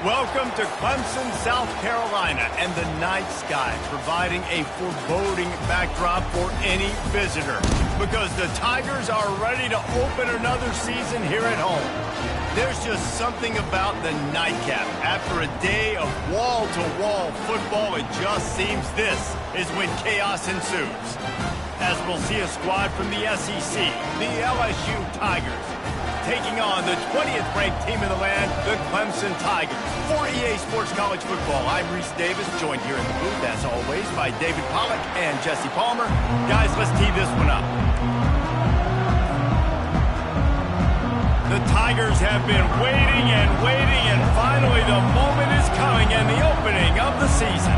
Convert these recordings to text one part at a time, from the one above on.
Welcome to Clemson, South Carolina, and the night sky providing a foreboding backdrop for any visitor because the Tigers are ready to open another season here at home. There's just something about the nightcap. After a day of wall-to-wall football, it just seems this is when chaos ensues. As we'll see a squad from the SEC, the LSU Tigers, taking on the 20th ranked team in the land, the Clemson Tigers. For EA Sports College Football, I'm Reese Davis, joined here in the booth, as always, by David Pollack and Jesse Palmer. Guys, let's tee this one up. The Tigers have been waiting, and finally the moment is coming and the opening of the season.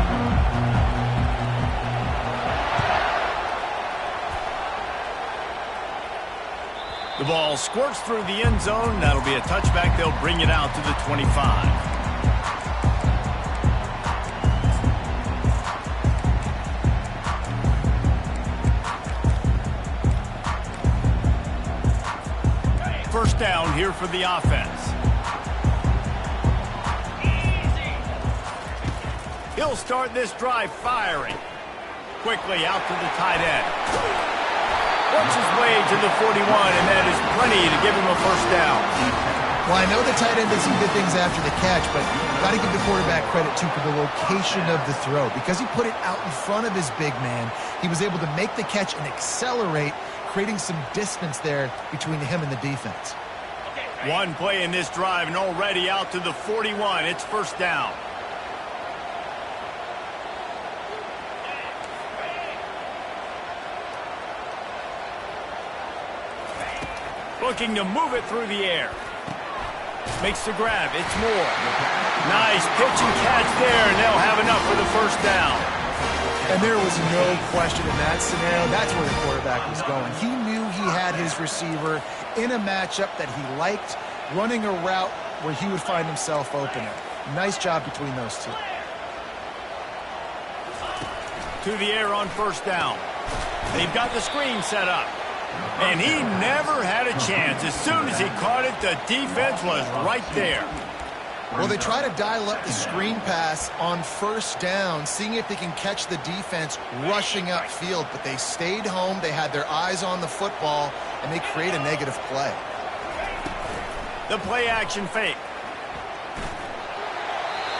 The ball squirts through the end zone. That'll be a touchback. They'll bring it out to the 25. First down here for the offense. He'll start this drive firing. Quickly out to the tight end. Works his way to the 41, and that is plenty to give him a first down. Well, I know the tight end did some good things after the catch, but you've got to give the quarterback credit, too, for the location of the throw. Because he put it out in front of his big man, he was able to make the catch and accelerate, creating some distance there between him and the defense. One play in this drive, and already out to the 41. It's first down. Looking to move it through the air. Makes the grab. It's Moore. Nice pitch and catch there, and they'll have enough for the first down. And there was no question in that scenario. That's where the quarterback was going. He knew he had his receiver in a matchup that he liked, running a route where he would find himself opening. Nice job between those two. To the air on first down. They've got the screen set up. And he never had a chance. As soon as he caught it, the defense was right there. Well, they try to dial up the screen pass on first down, seeing if they can catch the defense rushing upfield. But they stayed home, they had their eyes on the football, and they create a negative play. The play-action fake.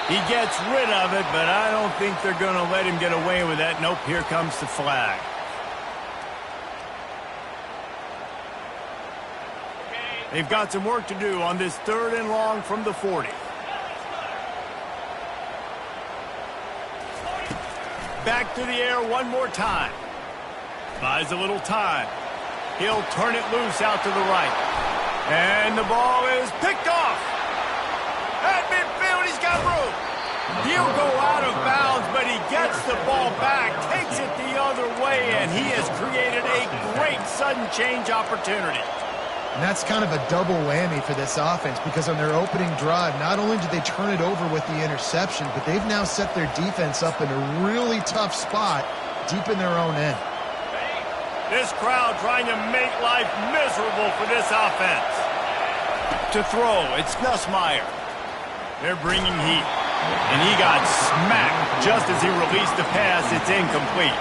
He gets rid of it, but I don't think they're going to let him get away with that. Nope, here comes the flag. They've got some work to do on this 3rd and long from the 40. Back to the air one more time. Buys a little time. He'll turn it loose out to the right. And the ball is picked off. At midfield, he's got room. He'll go out of bounds, but he gets the ball back, takes it the other way, and he has created a great sudden change opportunity. And that's kind of a double whammy for this offense because on their opening drive, not only did they turn it over with the interception, but they've now set their defense up in a really tough spot deep in their own end. This crowd trying to make life miserable for this offense. To throw, it's Nussmeier. They're bringing heat. And he got smacked just as he released the pass. It's incomplete.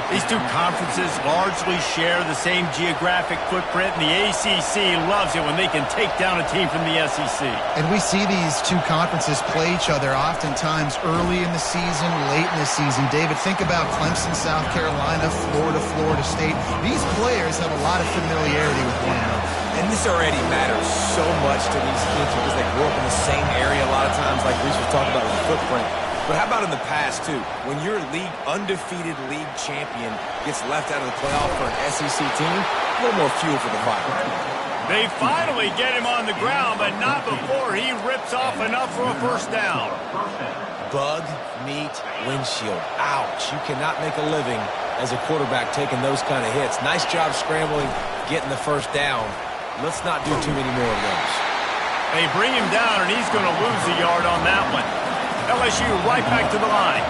These two conferences largely share the same geographic footprint, and the ACC loves it when they can take down a team from the SEC. And we see these two conferences play each other oftentimes early in the season, late in the season. David, think about Clemson, South Carolina, Florida, Florida State. These players have a lot of familiarity with one another. And this already matters so much to these kids because they grew up in the same area a lot of times, like Reese was talking about with the footprint. But how about in the past, too? When your undefeated league champion gets left out of the playoff for an SEC team, a little more fuel for the fire. They finally get him on the ground, but not before he rips off enough for a first down. Bug, meat, windshield. Ouch. You cannot make a living as a quarterback taking those kind of hits. Nice job scrambling, getting the first down. Let's not do too many more of those. They bring him down, and he's going to lose a yard on that one. LSU right back to the line.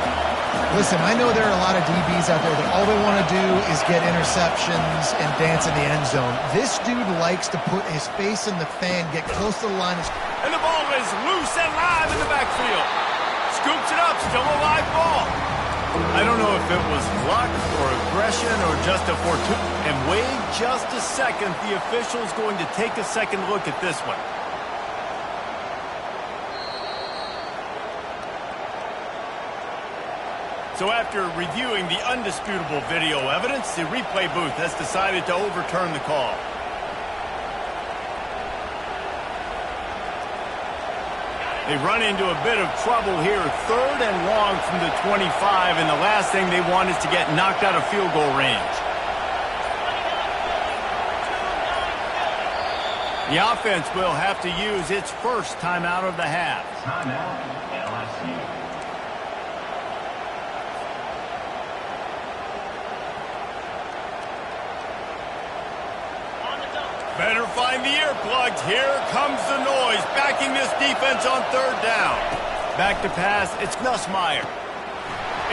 Listen, I know there are a lot of DBs out there that all they want to do is get interceptions and dance in the end zone. This dude likes to put his face in the fan, get close to the line. And the ball is loose and live in the backfield. Scoops it up, still a live ball. I don't know if it was luck or aggression or just a fortuity. And wait just a second, the official's going to take a second look at this one. So after reviewing the undisputable video evidence, the replay booth has decided to overturn the call. They run into a bit of trouble here, 3rd and long from the 25, and the last thing they want is to get knocked out of field goal range. The offense will have to use its first timeout of the half. Better find the earplugs. Here comes the noise, backing this defense on 3rd down. Back to pass, it's Nussmeier.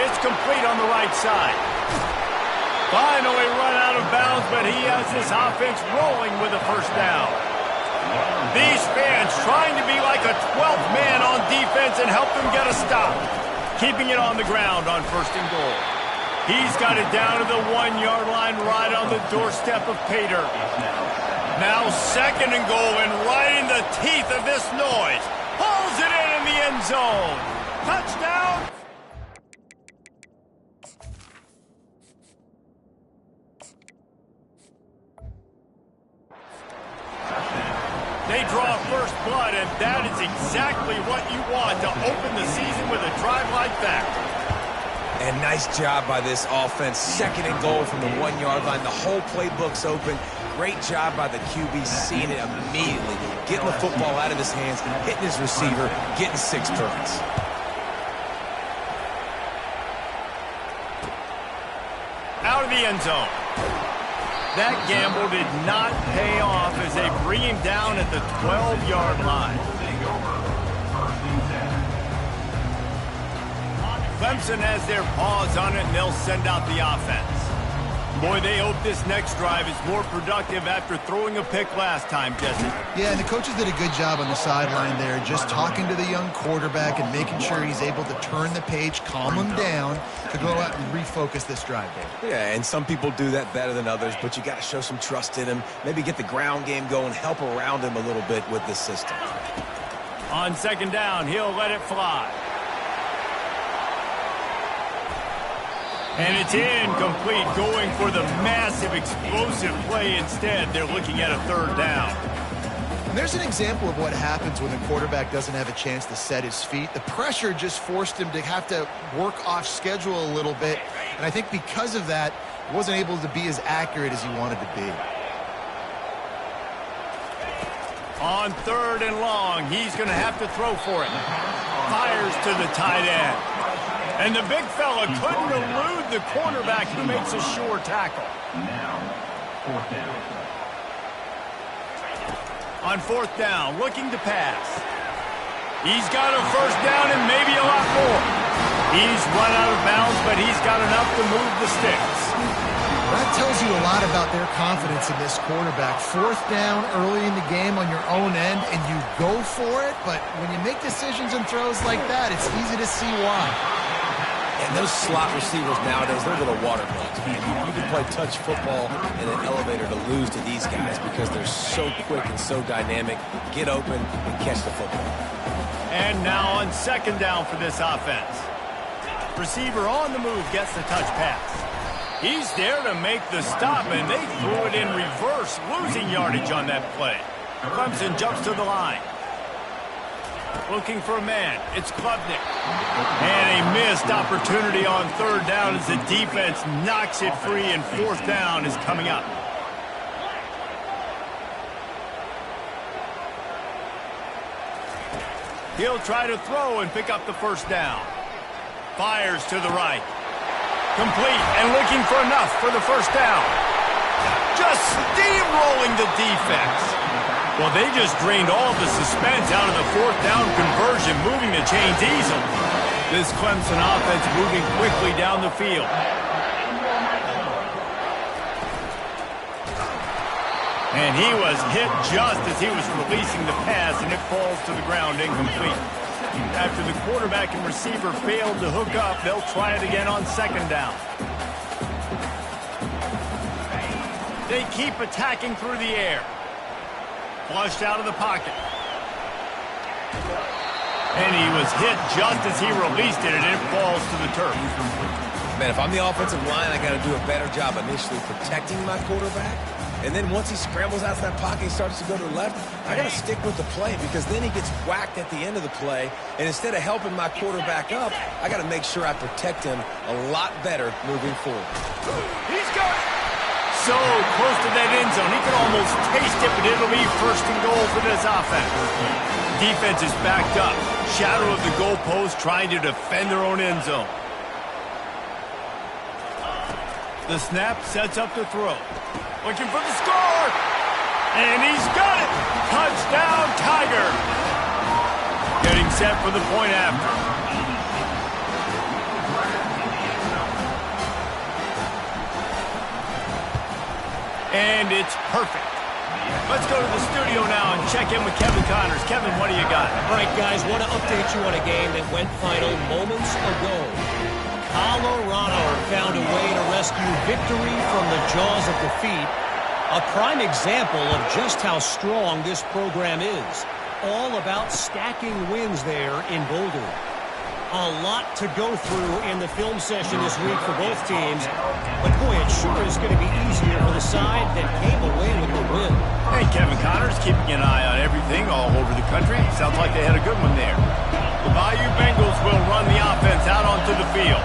It's complete on the right side. Finally run out of bounds, but he has this offense rolling with a first down. These fans trying to be like a 12th man on defense and help them get a stop. Keeping it on the ground on 1st and goal. He's got it down to the 1-yard line right on the doorstep of Pater. Now 2nd and goal, and right in the teeth of this noise. Pulls it in the end zone. Touchdown. They draw first blood, and that is exactly what you want to open the season with a drive like that. And nice job by this offense. 2nd and goal from the 1-yard line. The whole playbook's open. Great job by the QB, seeing it immediately, getting the football out of his hands, hitting his receiver, getting 6 points. Out of the end zone. That gamble did not pay off as they bring him down at the 12-yard line. Clemson has their paws on it, and they'll send out the offense. Boy, they hope this next drive is more productive after throwing a pick last time, Jesse. Yeah, and the coaches did a good job on the sideline there, just talking to the young quarterback and making sure he's able to turn the page, calm him down, to go out and refocus this drive there. Yeah, and some people do that better than others, but you got to show some trust in him, maybe get the ground game going, help around him a little bit with this system. On 2nd down, he'll let it fly. And it's incomplete, going for the massive explosive play instead. They're looking at a 3rd down. And there's an example of what happens when the quarterback doesn't have a chance to set his feet. The pressure just forced him to have to work off schedule a little bit. And I think because of that, he wasn't able to be as accurate as he wanted to be. On 3rd and long, he's going to have to throw for it. Fires to the tight end. And the big fella couldn't elude the cornerback who makes a sure tackle. Now, 4th down. On 4th down, looking to pass. He's got a first down and maybe a lot more. He's run out of bounds, but he's got enough to move the sticks. That tells you a lot about their confidence in this quarterback. 4th down early in the game on your own end, and you go for it, but when you make decisions and throws like that, it's easy to see why. And those slot receivers nowadays, they're little water bugs, man. You can play touch football in an elevator to lose to these guys because they're so quick and so dynamic. Get open and catch the football. And now on 2nd down for this offense. Receiver on the move gets the touch pass. He's there to make the stop, and they threw it in reverse, losing yardage on that play. Clemson jumps to the line. Looking for a man. It's Klubnik. And a missed opportunity on 3rd down as the defense knocks it free, and 4th down is coming up. He'll try to throw and pick up the first down. Fires to the right. Complete and looking for enough for the first down. Just steamrolling the defense. Well, they just drained all the suspense out of the 4th down conversion, moving the chains easily. This Clemson offense moving quickly down the field. And he was hit just as he was releasing the pass, and it falls to the ground incomplete. After the quarterback and receiver failed to hook up, they'll try it again on second down. They keep attacking through the air. Flushed out of the pocket. And he was hit just as he released it, and it falls to the turf. Man, if I'm the offensive line, I got to do a better job initially protecting my quarterback. And then once he scrambles out of that pocket and starts to go to the left, I got to stick with the play because then he gets whacked at the end of the play. And instead of helping my quarterback up, I got to make sure I protect him a lot better moving forward. He's got it. So close to that end zone. He can almost taste it, but it'll be first and goal for this offense. Defense is backed up. Shadow of the goalpost trying to defend their own end zone. The snap sets up the throw. Looking for the score. And he's got it. Touchdown, Tiger. Getting set for the point after. And it's perfect. Let's go to the studio now and check in with Kevin Connors. Kevin, what do you got? All right, guys, want to update you on a game that went final moments ago. Colorado found a way to rescue victory from the jaws of defeat. A prime example of just how strong this program is. All about stacking wins there in Boulder. A lot to go through in the film session this week for both teams. But boy, it sure is going to be easier for the side that came away with the win. Hey, Kevin Connors keeping an eye on everything all over the country. Sounds like they had a good one there. The Bayou Bengals will run the offense out onto the field.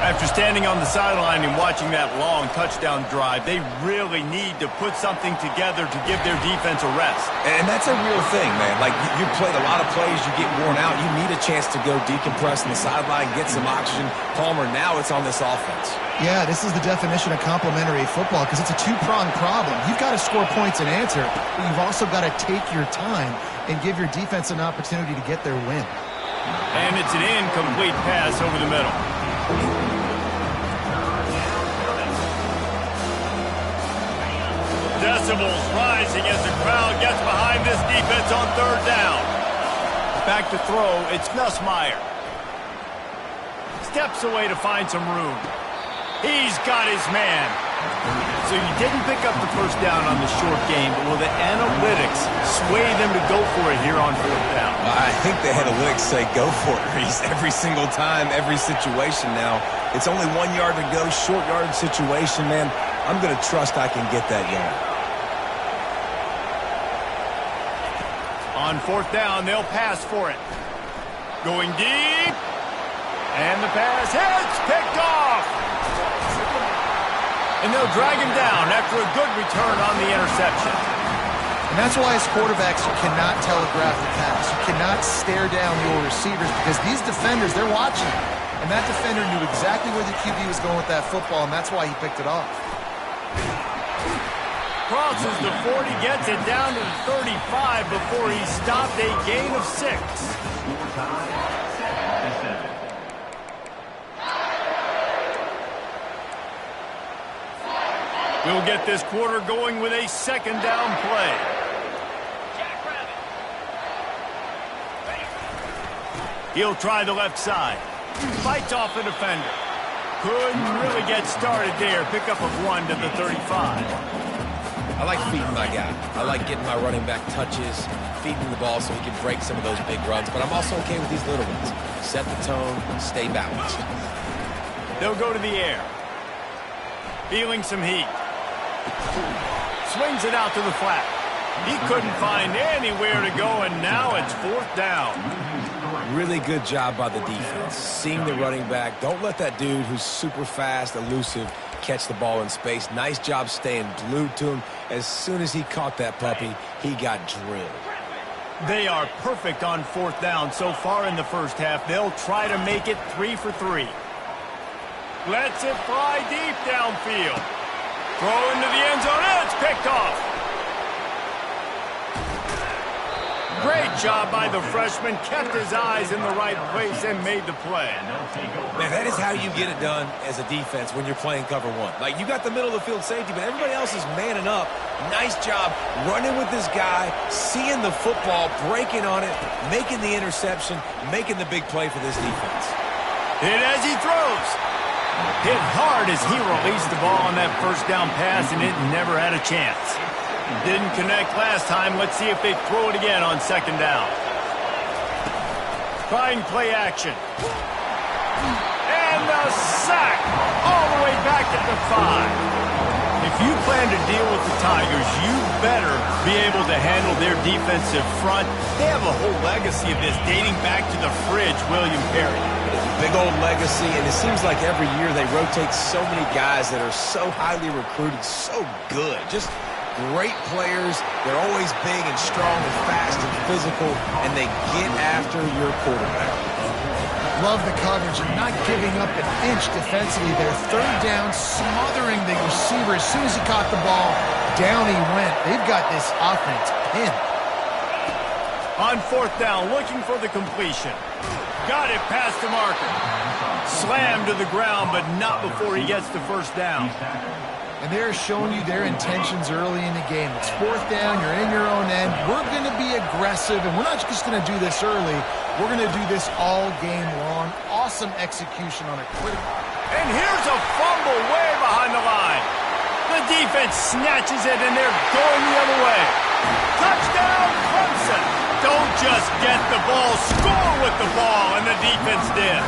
After standing on the sideline and watching that long touchdown drive, they really need to put something together to give their defense a rest. And that's a real thing, man. Like, you played a lot of plays, you get worn out. You need a chance to go decompress on the sideline, get some oxygen. Palmer, now it's on this offense. Yeah, this is the definition of complementary football because it's a two-pronged problem. You've got to score points and answer, but you've also got to take your time and give your defense an opportunity to get their win. And it's an incomplete pass over the middle. Decibels rising as the crowd gets behind this defense on third down. Back to throw, it's Nussmeier. Steps away to find some room. He's got his man. So you didn't pick up the first down on the short game, but will the analytics sway them to go for it here on fourth down? I think the analytics say go for it, Reese. Every single time, every situation now. It's only 1 yard to go, short yard situation, man. I'm going to trust I can get that yard. On fourth down, they'll pass for it. Going deep. And the pass hits, picked off. And they'll drag him down after a good return on the interception. And that's why as quarterbacks, you cannot telegraph the pass. You cannot stare down your receivers because these defenders, they're watching. And that defender knew exactly where the QB was going with that football, and that's why he picked it off. Crosses the 40, gets it down to the 35 before he stopped, a gain of 6. We'll get this quarter going with a second down play. He'll try the left side. Fights off the defender. Couldn't really get started there. Pickup of 1 to the 35. I like feeding my guy. I like getting my running back touches, feeding the ball so he can break some of those big runs. But I'm also okay with these little ones. Set the tone, stay balanced. They'll go to the air. Feeling some heat. Swings it out to the flat. He couldn't find anywhere to go, and now it's fourth down. Really good job by the defense. Seeing the running back. Don't let that dude who's super fast, elusive, catch the ball in space. Nice job staying glued to him. As soon as he caught that puppy, he got drilled. They are perfect on fourth down so far in the first half. They'll try to make it 3 for 3. Lets it fly deep downfield. Throw into the end zone, and it's picked off. Great job by the freshman. Kept his eyes in the right place and made the play. Man, that is how you get it done as a defense when you're playing cover one. Like, you got the middle of the field safety, but everybody else is manning up. Nice job running with this guy, seeing the football, breaking on it, making the interception, making the big play for this defense. Hit as he throws. Hit hard as he released the ball on that first down pass, and it never had a chance. Didn't connect last time. Let's see if they throw it again on second down. Trying play action. And the sack all the way back at the 5. If you plan to deal with the Tigers, you better be able to handle their defensive front. They have a whole legacy of this dating back to the fridge, William Perry. Big old legacy, and it seems like every year they rotate so many guys that are so highly recruited, so good. Just great players. They're always big and strong and fast and physical, and they get after your quarterback. Love the coverage and not giving up an inch defensively there. Third down, smothering the receiver. As soon as he caught the ball, down he went. They've got this offense pinned. On fourth down, looking for the completion. Got it past the marker. Slammed to the ground, but not before he gets the first down. And they're showing you their intentions early in the game. It's fourth down, you're in your own end. We're going to be aggressive, and we're not just going to do this early. We're going to do this all game long. Awesome execution on a critical. And here's a fumble way behind the line. The defense snatches it, and they're going the other way. Touchdown, Clemson. Don't just get the ball, score with the ball, and the defense did.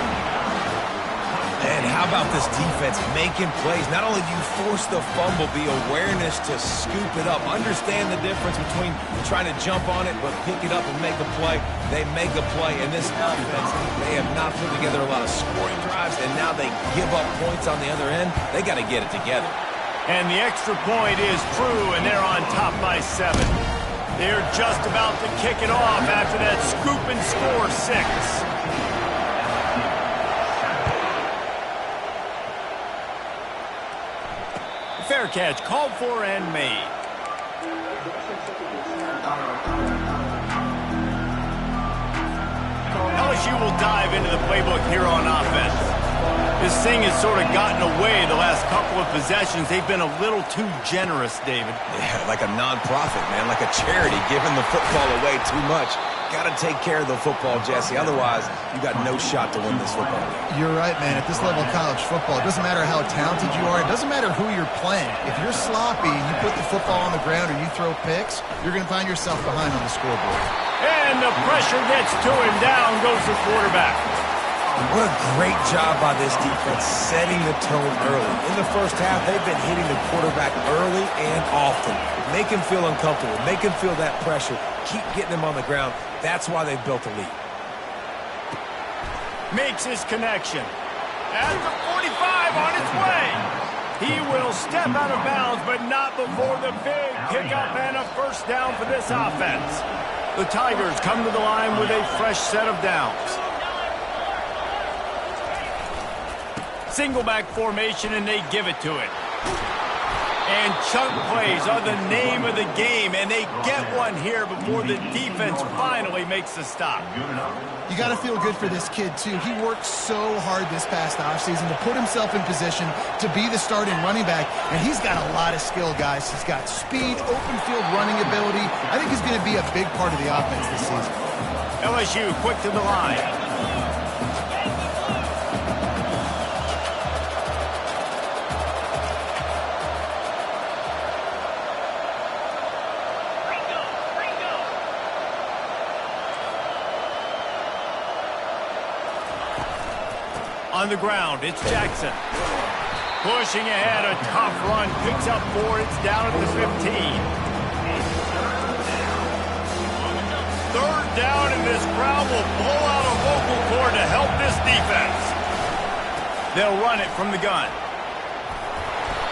And how about this defense making plays? Not only do you force the fumble, the awareness to scoop it up. Understand the difference between trying to jump on it, but pick it up and make a play. They make a play. In this offense, they have not put together a lot of scoring drives, and now they give up points on the other end. They got to get it together. And the extra point is true, and they're on top by 7. They're just about to kick it off after that scoop and score 6. Fair catch, called for and made. LSU will dive into the playbook here on offense. This thing has sort of gotten away the last couple of possessions. They've been a little too generous, David. Yeah, like a nonprofit, man, like a charity, giving the football away too much. Got to take care of the football, Jesse. Otherwise, you got no shot to win this football game. You're right, man. At this level of college football, it doesn't matter how talented you are. It doesn't matter who you're playing. If you're sloppy and you put the football on the ground or you throw picks, you're going to find yourself behind on the scoreboard. And the pressure gets to him. Down goes the quarterback. What a great job by this defense setting the tone early. In the first half, they've been hitting the quarterback early and often. Make him feel uncomfortable. Make him feel that pressure. Keep getting him on the ground. That's why they've built a lead. Makes his connection. At the 45 on its way. He will step out of bounds, but not before the big pickup and a first down for this offense. The Tigers come to the line with a fresh set of downs. Single back formation, and they give it to it. And chunk plays are the name of the game, and they get one here before the defense finally makes the stop. You got to feel good for this kid, too. He worked so hard this past offseason to put himself in position to be the starting running back, and he's got a lot of skill, guys. He's got speed, open field running ability. I think he's going to be a big part of the offense this season. LSU quick to the line. On the ground, it's Jackson. Pushing ahead, a tough run, picks up 4, it's down at the 15. Third down, and this crowd will blow out a vocal cord to help this defense. They'll run it from the gun.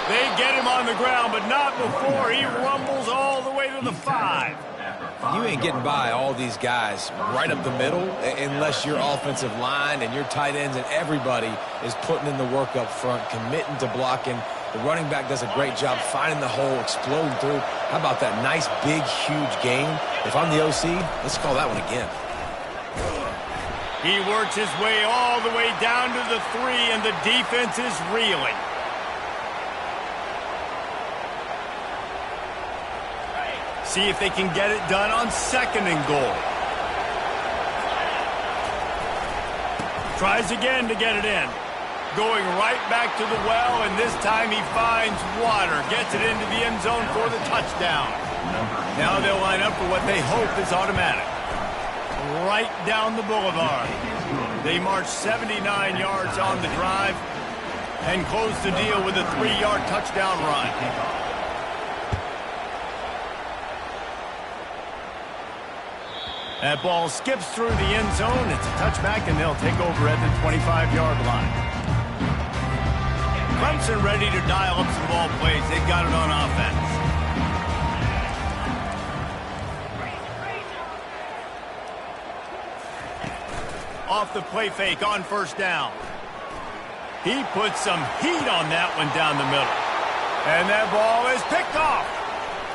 They get him on the ground, but not before he rumbles all the way to the 5. You ain't getting by all these guys right up the middle unless your offensive line and your tight ends and everybody is putting in the work up front, committing to blocking. The running back does a great job finding the hole, exploding through. How about that nice, big, huge gain? If I'm the OC, let's call that one again. He works his way all the way down to the 3, and the defense is reeling. See if they can get it done on 2nd and goal. Tries again to get it in. Going right back to the well, and this time he finds water. Gets it into the end zone for the touchdown. Now they'll line up for what they hope is automatic. Right down the boulevard. They march 79 yards on the drive and close the deal with a 3-yard touchdown run. That ball skips through the end zone. It's a touchback, and they'll take over at the 25-yard line. Clemson ready to dial up some ball plays. They've got it on offense. Off the play fake on 1st down. He puts some heat on that one down the middle. And that ball is picked off.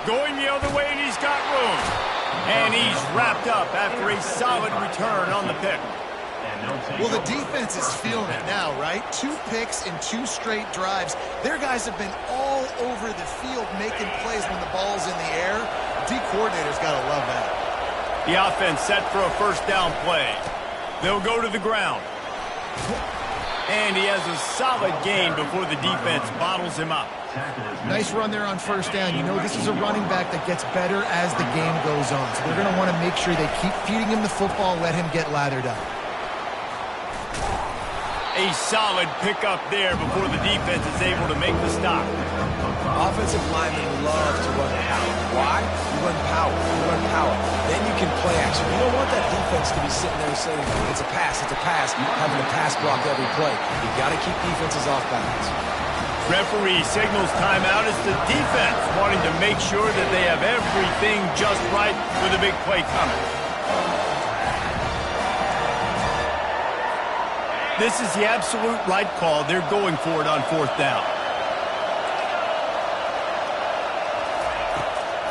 Going the other way, and he's got room. And he's wrapped up after a solid return on the pick. Well, the defense is feeling it now, right? 2 picks in 2 straight drives. Their guys have been all over the field making plays when the ball's in the air. D coordinator's got to love that. The offense set for a 1st down play. They'll go to the ground. And he has a solid gain before the defense bottles him up. Nice run there on 1st down. You know, this is a running back that gets better as the game goes on. So they're going to want to make sure they keep feeding him the football, let him get lathered up. A solid pickup there before the defense is able to make the stop. Offensive linemen love to run power. Why? You run power. You run power. Then you can play action. You don't want that defense to be sitting there saying, it's a pass, having to pass block every play. You got to keep defenses off balance. Referee signals timeout as the defense wanting to make sure that they have everything just right with a big play coming. This is the absolute right call. They're going for it on 4th down.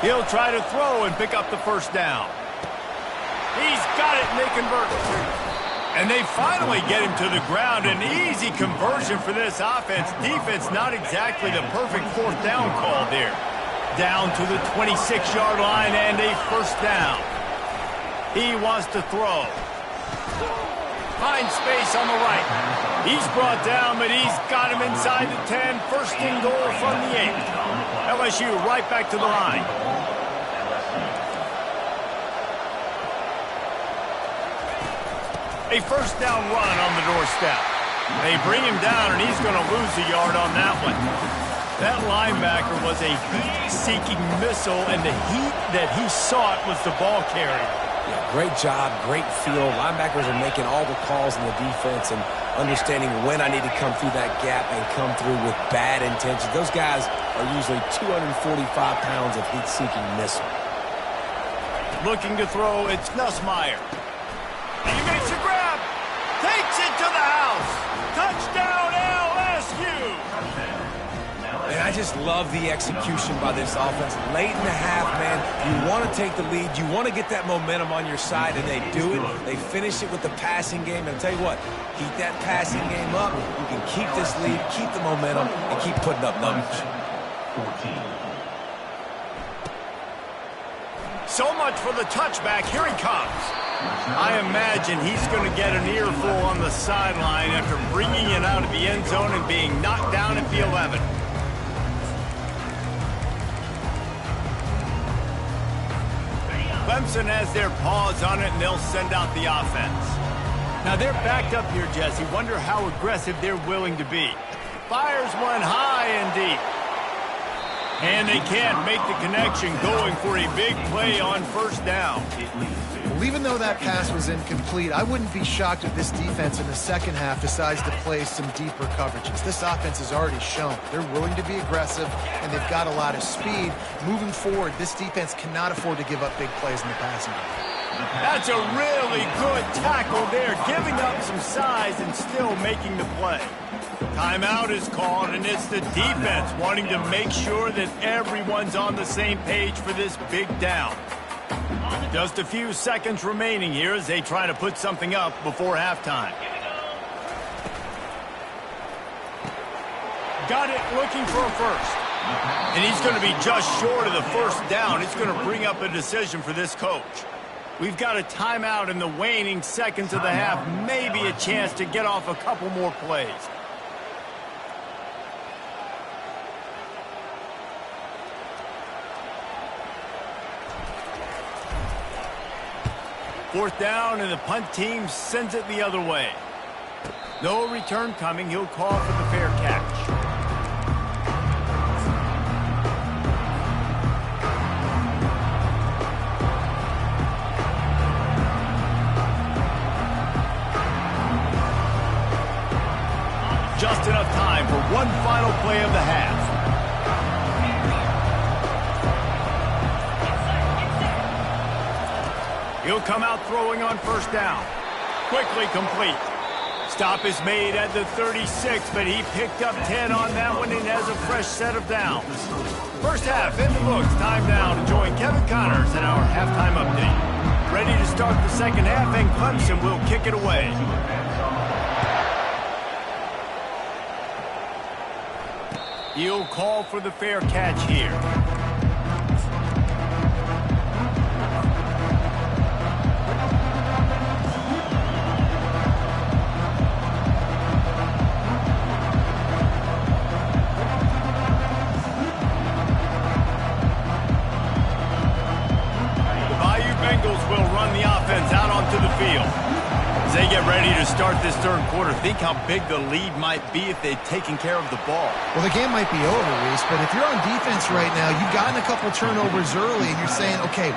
He'll try to throw and pick up the 1st down. He's got it, and they convert. And they finally get him to the ground. An easy conversion for this offense. Defense not exactly the perfect 4th down call there. Down to the 26-yard line and a 1st down. He wants to throw. Finds space on the right. He's brought down, but he's got him inside the 10. 1st and goal from the 8. LSU right back to the line. A 1st down run on the doorstep. They bring him down, and he's going to lose a yard on that one. That linebacker was a heat-seeking missile, and the heat that he sought was the ball carrier. Yeah, great job, great feel. Linebackers are making all the calls in the defense and understanding when I need to come through that gap and come through with bad intentions. Those guys are usually 245 pounds of heat-seeking missile. Looking to throw, it's Nussmeier. He makes a grab. Takes it to the house. Touchdown, LSU. And I just love the execution by this offense. Late in the half, man, you want to take the lead. You want to get that momentum on your side, and they do it. They finish it with the passing game. And I'll tell you what, keep that passing game up. You can keep this lead, keep the momentum, and keep putting up numbers. 14. So much for the touchback. Here he comes. I imagine he's going to get an earful on the sideline after bringing it out of the end zone and being knocked down at the 11. Clemson has their paws on it, and they'll send out the offense. Now, they're backed up here, Jesse. Wonder how aggressive they're willing to be. Fires one high and deep. And they can't make the connection, going for a big play on 1st down. Well, even though that pass was incomplete, I wouldn't be shocked if this defense in the 2nd half decides to play some deeper coverages. This offense has already shown they're willing to be aggressive, and they've got a lot of speed. Moving forward, this defense cannot afford to give up big plays in the passing game. That's a really good tackle there, giving up some size and still making the play. Timeout is called, and it's the defense wanting to make sure that everyone's on the same page for this big down. Just a few seconds remaining here as they try to put something up before halftime. Got it, looking for a first. And he's going to be just short of the first down. It's going to bring up a decision for this coach. We've got a timeout in the waning seconds of the half. Maybe a chance to get off a couple more plays. Fourth down, and the punt team sends it the other way. No return coming. He'll call for the fair catch. Just enough time for one final play of the half. He'll come out throwing on first down. Quickly complete. Stop is made at the 36, but he picked up 10 on that one and has a fresh set of downs. First half in the books. Time now to join Kevin Connors in our halftime update. Ready to start the second half, and Clemson will kick it away. He'll call for the fair catch here. The Bayou Bengals will run the offense out onto the field. As they get ready to start this third quarter, think how big the lead might be if they'd taken care of the ball. Well, the game might be over, Reese, but if you're on defense right now, you've gotten a couple turnovers early, and you're saying, okay,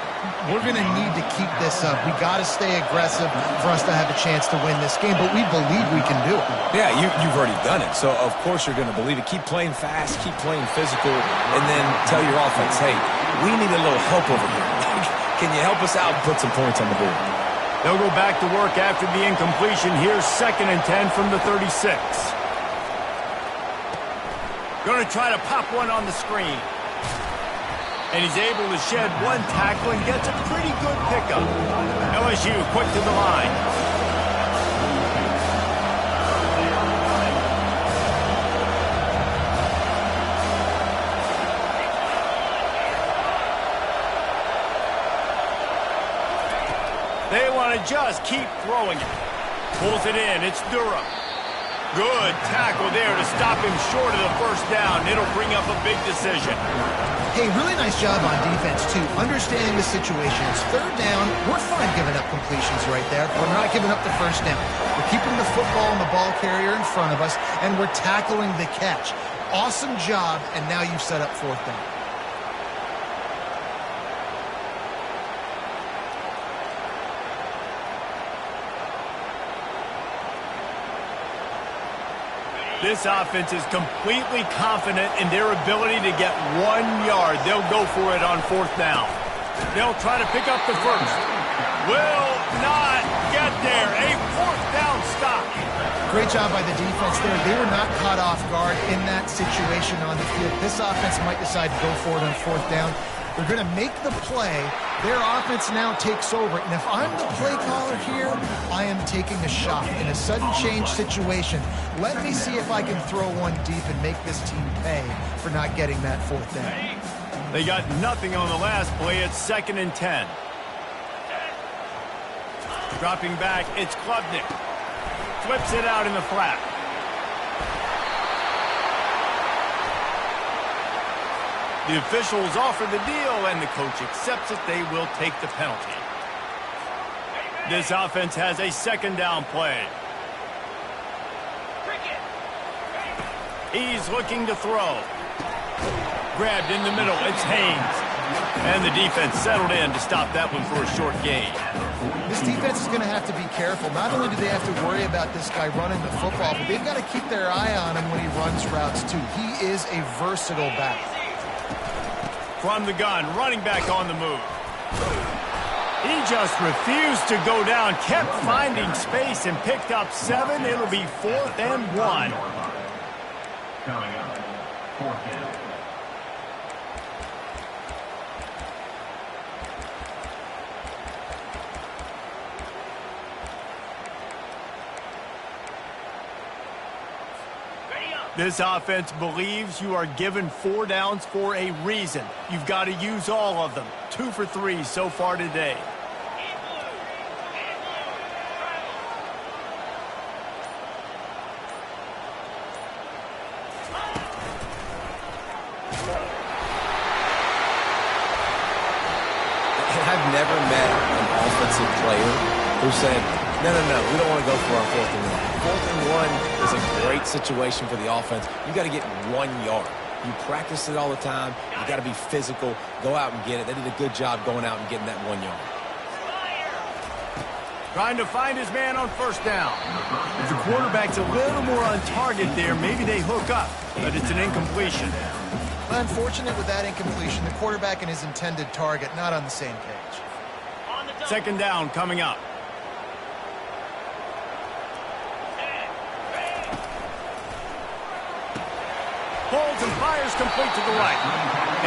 we're going to need to keep this up. We got to stay aggressive for us to have a chance to win this game, but we believe we can do it. Yeah, you've already done it, so of course you're going to believe it. Keep playing fast, keep playing physical, and then tell your offense, hey, we need a little help over here. Can you help us out and put some points on the board? They'll go back to work after the incompletion. Here's 2nd and 10 from the 36. Going to try to pop one on the screen. And he's able to shed one tackle and gets a pretty good pickup. LSU quick to the line. They want to just keep throwing it. Pulls it in. It's Durham. Good tackle there to stop him short of the first down. It'll bring up a big decision. Hey, really nice job on defense, too. Understanding the situation. It's third down. We're fine giving up completions right there. We're not giving up the first down. We're keeping the football and the ball carrier in front of us, and we're tackling the catch. Awesome job, and now you've set up fourth down. This offense is completely confident in their ability to get 1 yard. They'll go for it on fourth down. They'll try to pick up the first. Will not get there. A fourth down stop. Great job by the defense there. They were not caught off guard in that situation on the field. This offense might decide to go for it on fourth down. They're going to make the play. Their offense now takes over. And if I'm the play caller here, I am taking a shot. In a sudden change situation, let me see if I can throw one deep and make this team pay for not getting that fourth down. They got nothing on the last play. It's 2nd and 10. Dropping back, it's Klubnik. Flips it out in the flat. The officials offer the deal, and the coach accepts it. They will take the penalty. This offense has a 2nd down play. He's looking to throw. Grabbed in the middle. It's Haynes. And the defense settled in to stop that one for a short gain. This defense is going to have to be careful. Not only do they have to worry about this guy running the football, but they've got to keep their eye on him when he runs routes, too. He is a versatile back. From the gun, running back on the move. He just refused to go down, kept finding space and picked up 7. It'll be 4th and 1. This offense believes you are given 4 downs for a reason. You've got to use all of them. 2 for 3 so far today. I've never met an offensive player who said, no, we don't want to go for our 4th and 1. 4th and 1 is a great situation for the offense. You got to get 1 yard. You practice it all the time. You got to be physical. Go out and get it. They did a good job going out and getting that 1 yard. Trying to find his man on 1st down. If the quarterback's a little more on target there, maybe they hook up, but it's an incompletion. Unfortunate with that incompletion, the quarterback and his intended target not on the same page. 2nd down coming up. Pulls and fires complete to the right.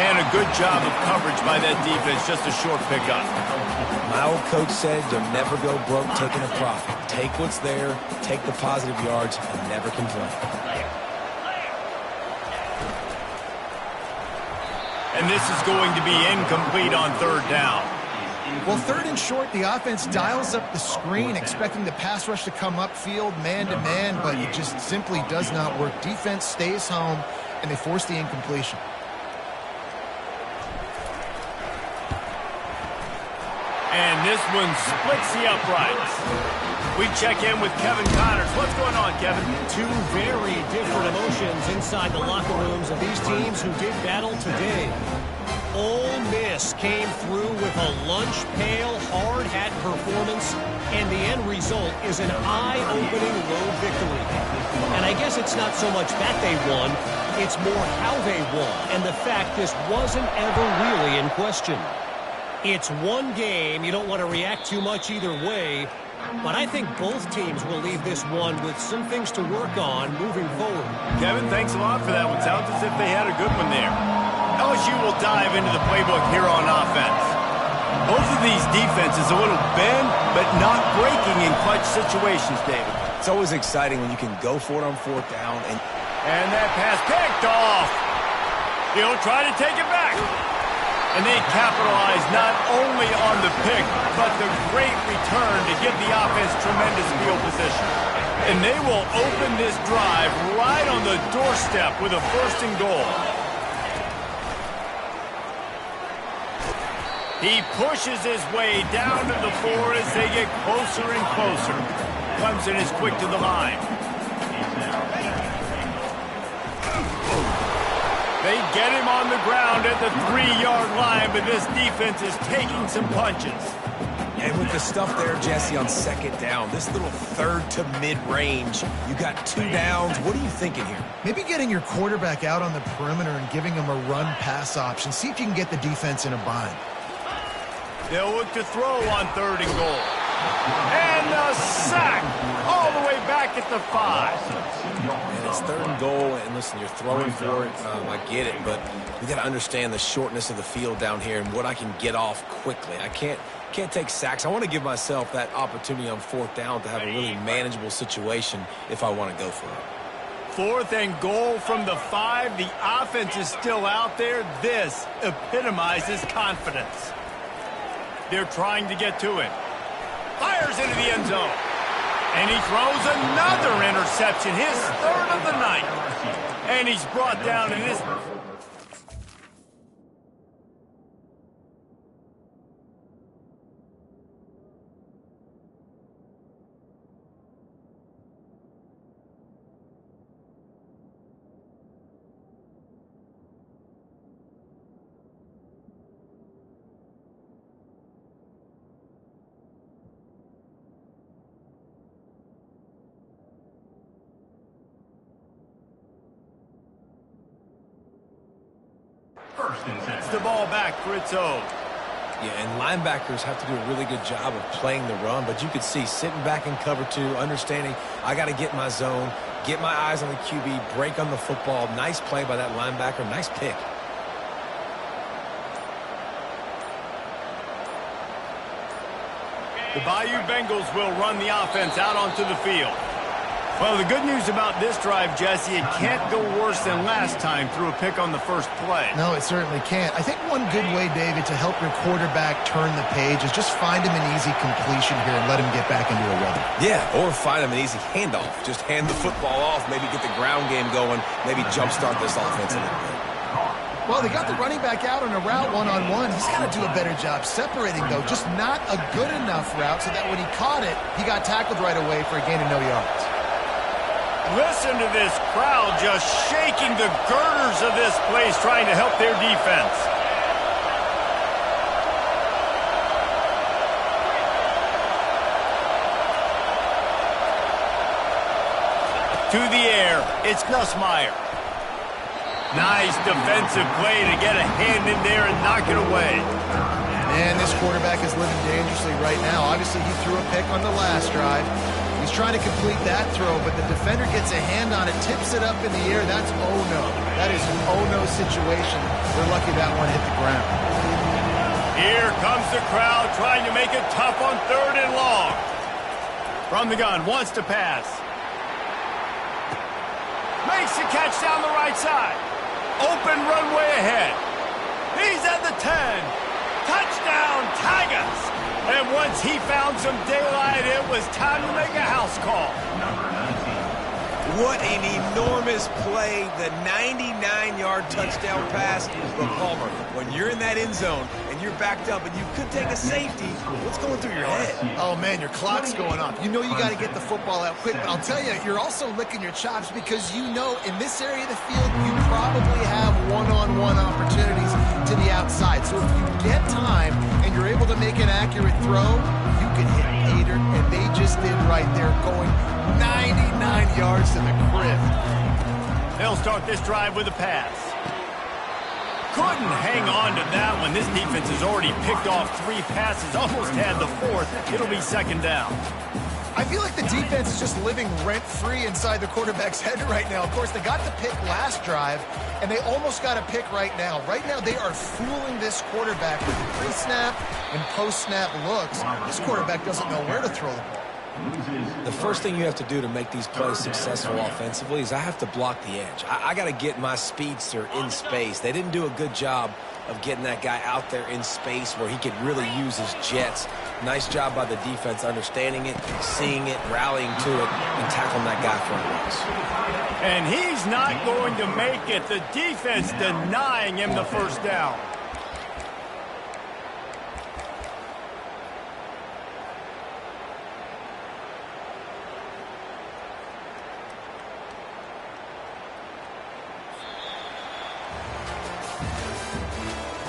And a good job of coverage by that defense, just a short pickup. My old coach said you'll never go broke taking a profit. Take what's there, take the positive yards, and never complain. And this is going to be incomplete on 3rd down. Well, 3rd and short, the offense dials up the screen, expecting the pass rush to come upfield man-to-man, but it just simply does not work. Defense stays home, and they force the incompletion. And this one splits the uprights. We check in with Kevin Connors. What's going on, Kevin? 2 very different emotions inside the locker rooms of these teams who did battle today. Ole Miss came through with a lunch pail, hard hat performance, and the end result is an eye-opening road victory. And I guess it's not so much that they won, it's more how they won, and the fact this wasn't ever really in question. It's one game, you don't want to react too much either way, but I think both teams will leave this one with some things to work on moving forward. Kevin, thanks a lot for that one. Sounds as if they had a good one there. LSU will dive into the playbook here on offense. Both of these defenses a little bend, but not breaking in clutch situations, David. It's always exciting when you can go for it on 4th down. And that pass picked off. He'll try to take it back. And they capitalize not only on the pick, but the great return to give the offense tremendous field position. And they will open this drive right on the doorstep with a 1st and goal. He pushes his way down to the 4 as they get closer and closer. Clemson is quick to the line. They get him on the ground at the 3-yard line, but this defense is taking some punches. And with the stuff there, Jesse, on 2nd down, this little 3rd to mid-range, you got 2 downs. What are you thinking here? Maybe getting your quarterback out on the perimeter and giving him a run-pass option. See if you can get the defense in a bind. They'll look to throw on 3rd and goal. And the sack all the way back at the 5. And it's 3rd and goal, and listen, you're throwing for it. I get it, but we got to understand the shortness of the field down here and what I can get off quickly. I can't take sacks. I want to give myself that opportunity on 4th down to have a really manageable situation if I want to go for it. 4th and goal from the 5. The offense is still out there. This epitomizes confidence. They're trying to get to him. Fires into the end zone. And he throws another interception, his 3rd of the night. And he's brought down in this. It's the ball back for its own. Yeah, and linebackers have to do a really good job of playing the run, but you could see sitting back in cover 2, understanding I got to get my zone, get my eyes on the QB, break on the football. Nice play by that linebacker. Nice pick. The Bayou Bengals will run the offense out onto the field. Well, the good news about this drive, Jesse, it can't go worse than last time through a pick on the first play. No, it certainly can't. I think one good way, David, to help your quarterback turn the page is just find him an easy completion here and let him get back into a rhythm. Yeah, or find him an easy handoff. Just hand the football off, maybe get the ground game going, maybe jumpstart this offense a little bit. Well, they got the running back out on a route one-on-one. He's got to do a better job separating, though. Just not a good enough route so that when he caught it, he got tackled right away for a gain of no yards. Listen to this crowd just shaking the girders of this place trying to help their defense. To the air, it's Nussmeier. Nice defensive play to get a hand in there and knock it away. Man, this quarterback is living dangerously right now. Obviously, he threw a pick on the last drive. He's trying to complete that throw, but the defender gets a hand on it, tips it up in the air. That's oh-no. That is an oh-no situation. We're lucky that one hit the ground. Here comes the crowd trying to make it tough on 3rd and long. From the gun, wants to pass. Makes the catch down the right side. Open runway ahead. He's at the 10. Touchdown, Tigers! And once he found some daylight, it was time to make a house call. What an enormous play, the 99-yard touchdown pass from Palmer. When you're in that end zone and you're backed up and you could take a safety, what's going through your head? Oh, man, your clock's going off. You know you got to get the football out quick, but I'll tell you, you're also licking your chops because you know in this area of the field, you probably have one-on-one opportunities to the outside. So if you get time and you're able to make an accurate throw, you can hit Pater, and they just did right there, going 99 yards to the crib. They'll start this drive with a pass. Couldn't hang on to that one. This defense has already picked off 3 passes, almost had the 4th. It'll be 2nd down. I feel like the defense is just living rent-free inside the quarterback's head right now. Of course, they got the pick last drive, and they almost got a pick right now. Right now, they are fooling this quarterback with pre-snap and post-snap looks. This quarterback doesn't know where to throw the ball. The first thing you have to do to make these plays successful offensively is I have to block the edge. I got to get my speedster in space. They didn't do a good job of getting that guy out there in space where he could really use his jets. Nice job by the defense understanding it, seeing it, rallying to it, and tackling that guy for a loss. And he's not going to make it. The defense denying him the 1st down.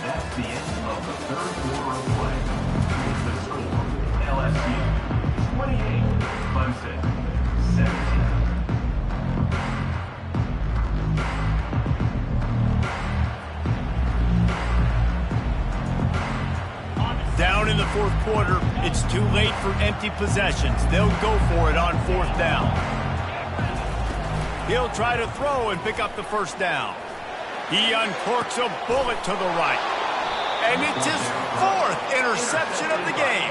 That's the end of the 3rd quarter of play. The score, LSU 28, Clemson 17. Down in the 4th quarter, it's too late for empty possessions. They'll go for it on 4th down. He'll try to throw and pick up the 1st down. He uncorks a bullet to the right. And it's his 4th interception of the game.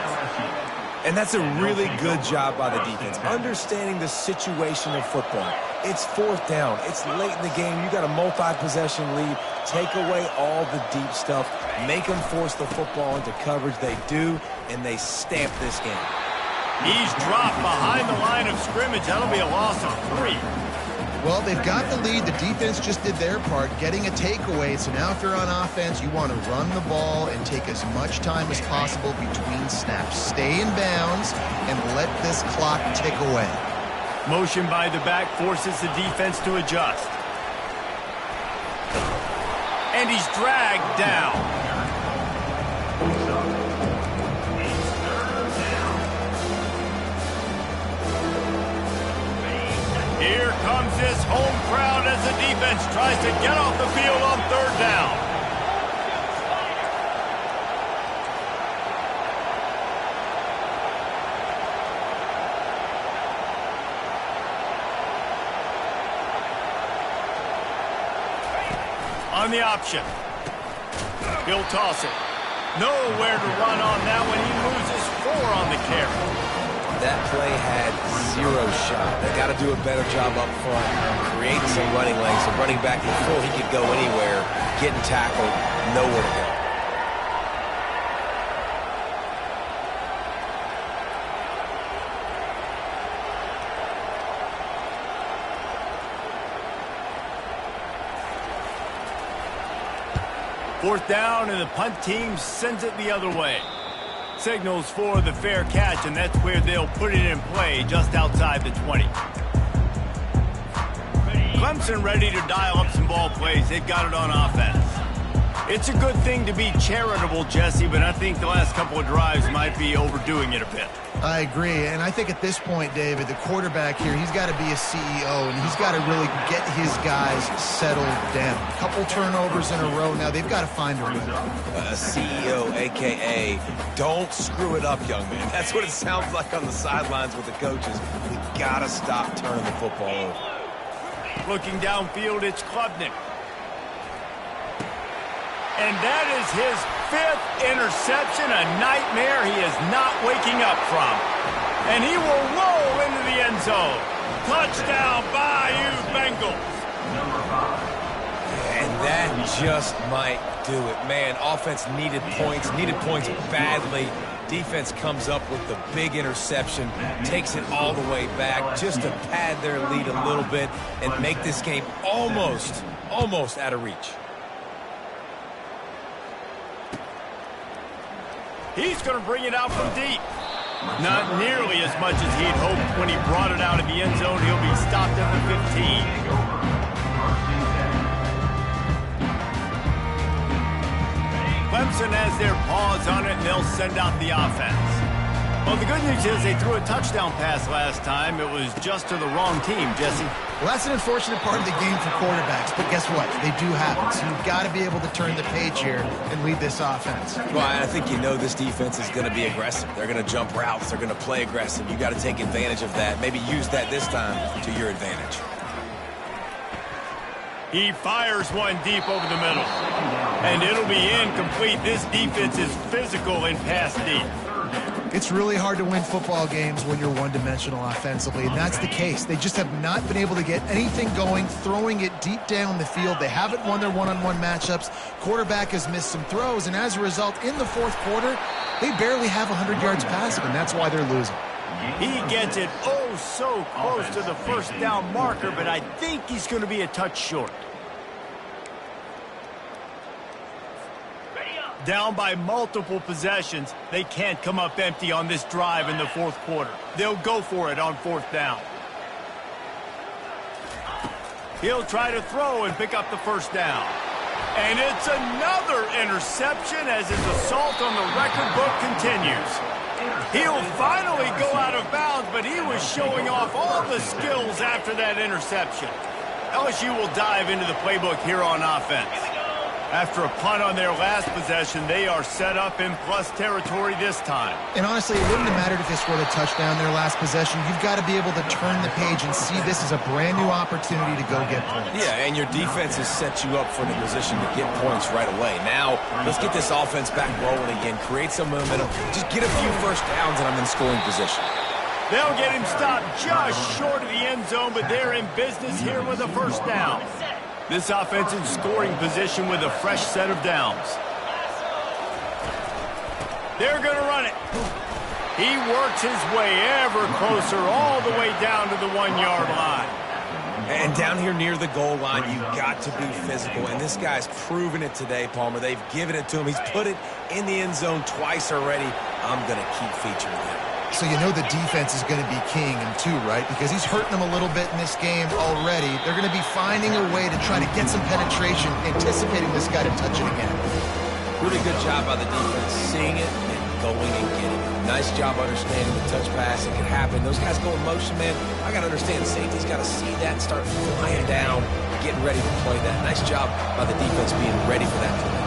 And that's a really good job by the defense, understanding the situation of football. It's 4th down. It's late in the game. You got a multi-possession lead. Take away all the deep stuff. Make them force the football into coverage. They do, and they stamp this game. He's dropped behind the line of scrimmage. That'll be a loss of 3. Well, they've got the lead. The defense just did their part, getting a takeaway. So now if you're on offense, you want to run the ball and take as much time as possible between snaps. Stay in bounds and let this clock tick away. Motion by the back forces the defense to adjust. And he's dragged down. Here comes this home crowd as the defense tries to get off the field on 3rd down. On the option. He'll toss it. Nowhere to run on that one. He loses 4 on the carry. that play had zero shot. They got to do a better job up front, creating some running lanes. So running back in full, he could go anywhere, getting tackled, nowhere to go. Fourth down, and the punt team sends it the other way. Signals for the fair catch, and that's where they'll put it in play, just outside the 20. Clemson ready to dial up some ball plays. They've got it on offense. It's a good thing to be charitable, Jesse, but I think the last couple of drives might be overdoing it a bit. I agree, and I think at this point, David, the quarterback here, he's got to be a CEO, and he's got to really get his guys settled down. A couple turnovers in a row now. They've got to find a rhythm. A CEO, a.k.a. don't screw it up, young man. That's what it sounds like on the sidelines with the coaches. We got to stop turning the football over. Looking downfield, it's Klubnik. And that is his 5th interception, a nightmare he is not waking up from. And he will roll into the end zone. Touchdown, Bayou Bengals. And that just might do it. Man, offense needed points badly. Defense comes up with the big interception, takes it all the way back just to pad their lead a little bit and make this game almost out of reach. He's going to bring it out from deep. Not nearly as much as he'd hoped when he brought it out of the end zone. He'll be stopped at the 15. Clemson has their paws on it, and they'll send out the offense. Well, the good news is they threw a touchdown pass last time. It was just to the wrong team, Jesse. Well, that's an unfortunate part of the game for quarterbacks, but guess what? They do happen, so you've got to be able to turn the page here and lead this offense. Well, I think you know this defense is going to be aggressive. They're going to jump routes. They're going to play aggressive. You got to take advantage of that. Maybe use that this time to your advantage. He fires one deep over the middle. And it'll be incomplete. This defense is physical in pass deep. It's really hard to win football games when you're one-dimensional offensively, and that's the case. They just have not been able to get anything going, throwing it deep down the field. They haven't won their one-on-one matchups. Quarterback has missed some throws, and as a result, in the fourth quarter, they barely have 100 yards passing, and that's why they're losing. He gets it oh so close to the first down marker, but I think he's going to be a touch short. Down by multiple possessions, they can't come up empty on this drive in the fourth quarter. They'll go for it on fourth down. He'll try to throw and pick up the first down. And it's another interception as his assault on the record book continues. He'll finally go out of bounds, but he was showing off all the skills after that interception. LSU will dive into the playbook here on offense. After a punt on their last possession, they are set up in plus territory this time. And honestly, it wouldn't have mattered if they scored a touchdown their last possession. You've got to be able to turn the page and see this as a brand new opportunity to go get points. Yeah, and your defense has set you up for the position to get points right away. Now, let's get this offense back rolling again, create some momentum, just get a few first downs, and I'm in scoring position. They'll get him stopped just short of the end zone, but they're in business here with a first down. This offense in scoring position with a fresh set of downs. They're going to run it. He works his way ever closer all the way down to the 1-yard line. And down here near the goal line, you've got to be physical. And this guy's proven it today, Palmer. They've given it to him. He's put it in the end zone twice already. I'm going to keep featuring him. So you know the defense is going to be keying him too, right? Because he's hurting them a little bit in this game already. They're going to be finding a way to try to get some penetration, anticipating this guy to touch it again. Really good job by the defense, seeing it and going and getting it. Nice job understanding the touch pass. It can happen. Those guys go in motion, man. I got to understand safety's got to see that and start flying down, getting ready to play that. Nice job by the defense being ready for that play.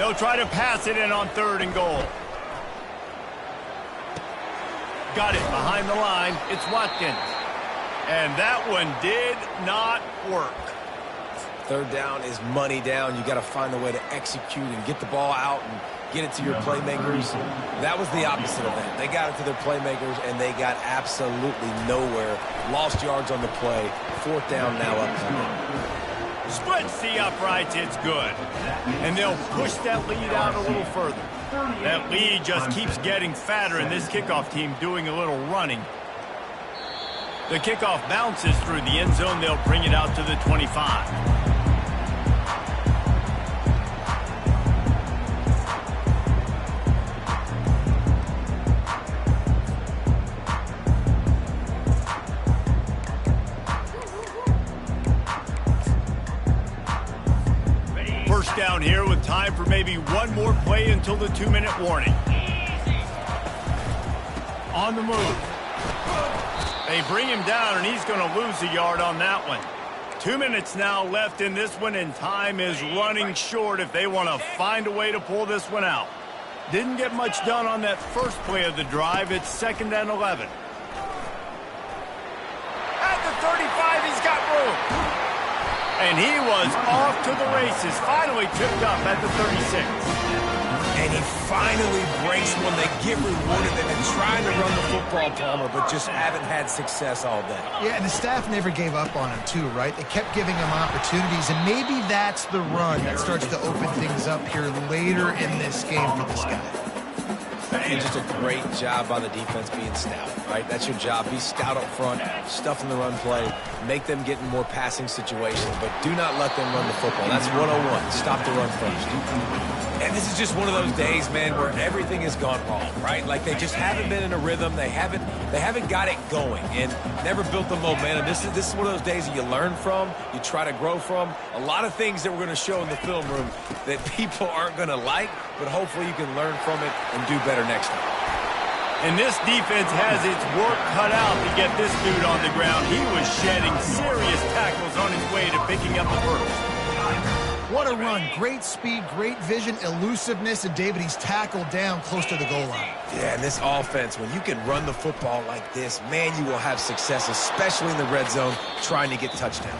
They'll try to pass it in on 3rd and goal. Got it behind the line. It's Watkins. And that one did not work. Third down is money down. You got to find a way to execute and get the ball out and get it to your playmakers. That was the opposite of that. They got it to their playmakers, and they got absolutely nowhere. Lost yards on the play. Fourth down now up to them. Splits the uprights, it's good. And they'll push that lead out a little further. That lead just keeps getting fatter, and this kickoff team doing a little running. The kickoff bounces through the end zone. They'll bring it out to the 25. First down here with time for maybe one more play until the 2-minute warning. On the move. They bring him down, and he's going to lose a yard on that one. 2 minutes now left in this one, and time is running short if they want to find a way to pull this one out. Didn't get much done on that first play of the drive. It's 2nd and 11. At the 35, he's got room. And he was off to the races, finally tripped up at the 36. And he finally breaks when they get rewarded. They've been trying to run the football, Palmer, but just haven't had success all day. Yeah, and the staff never gave up on him, too, right? They kept giving him opportunities, and maybe that's the run that starts to open things up here later in this game for this guy. And just a great job by the defense being stout, right? That's your job. Be stout up front, stuff in the run play, make them get in more passing situations, but do not let them run the football. That's 101. Stop the run first. And this is just one of those days, man, where everything has gone wrong, right? Like they just haven't been in a rhythm. They haven't got it going and never built the momentum. This is one of those days that you learn from, you try to grow from. A lot of things that we're going to show in the film room that people aren't going to like, but hopefully you can learn from it and do better next time. And this defense has its work cut out to get this dude on the ground. He was shedding serious tackles on his way to picking up the first. What a run. Great speed, great vision, elusiveness, and David, he's tackled down close to the goal line. Yeah, and this offense, when you can run the football like this, man, you will have success, especially in the red zone, trying to get touchdowns.